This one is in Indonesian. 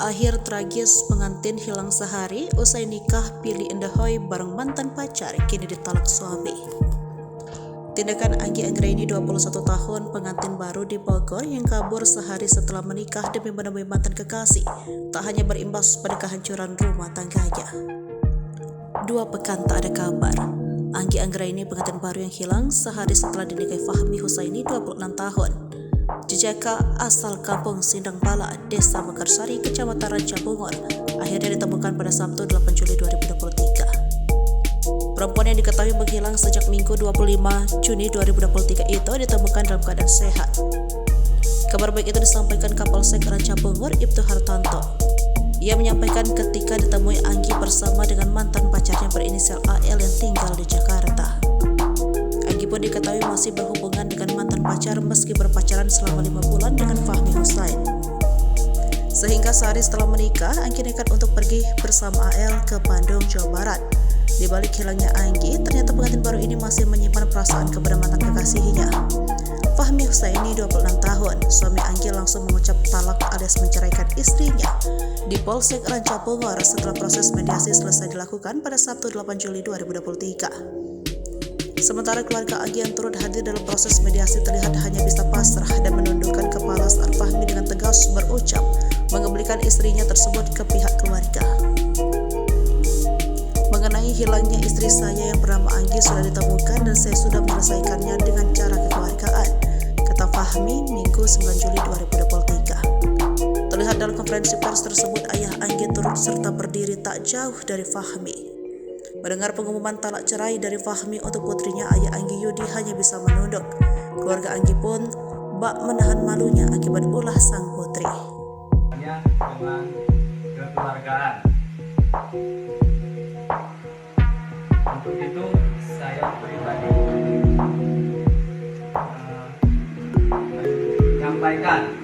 Akhir tragis pengantin hilang sehari usai nikah pilih endahoy bareng mantan pacar kini ditalak suami. Tindakan Anggi Anggraini 21 tahun pengantin baru di Bogor yang kabur sehari setelah menikah demi menemui mantan kekasih tak hanya berimbas pada kehancuran rumah tangganya. 2 pekan tak ada kabar. Anggi Anggraini pengantin baru yang hilang sehari setelah dinikahi Fahmi Husaini 26 tahun. Jejaka asal kampung Sindang Bala, Desa Mekarsari, Kecamatan Ranca Bungur, akhirnya ditemukan pada Sabtu 8 Juli 2023. Perempuan yang diketahui menghilang sejak Minggu 25 Juni 2023 itu ditemukan dalam keadaan sehat. Kabar baik itu disampaikan Kapolsek Ranca Bungur, Ibtu Hartanto. Ia menyampaikan ketika ditemui Anggi bersama dengan mantan pacarnya berinisial AL yang tinggal di Jakarta. Anggi pun diketahui masih berhubungan dengan mantan pacar meski berpacaran selama 5 bulan dengan Fahmi Husain. Sehingga sehari setelah menikah, Anggi nekat untuk pergi bersama AL ke Bandung, Jawa Barat. Di balik hilangnya Anggi, ternyata pengantin baru ini masih menyimpan perasaan kepada mantan kekasihnya. Fahmi Husaini 26 tahun, suami Anggi langsung mengucap talak alias menceraikan istrinya di Polsek Ranca Bungur setelah proses mediasi selesai dilakukan pada Sabtu 8 Juli 2023. Sementara keluarga Anggi yang turut hadir dalam proses mediasi terlihat hanya bisa pasrah dan menundukkan kepala saat Fahmi dengan tegas berucap mengembalikan istrinya tersebut ke pihak keluarga. Mengenai hilangnya istri saya yang bernama Anggi sudah ditemukan dan saya sudah menyelesaikannya dengan cara kekeluargaan, kata Fahmi Minggu 9 Juli 2023. Terlihat dalam konferensi pers tersebut, ayah Anggi turut serta berdiri tak jauh dari Fahmi. Mendengar pengumuman talak cerai dari Fahmi untuk putrinya, ayah Anggi Yudi hanya bisa menunduk. Keluarga Anggi pun bak menahan malunya akibat ulah sang putri. Dengan kekeluargaan. Untuk itu saya pribadi menyampaikan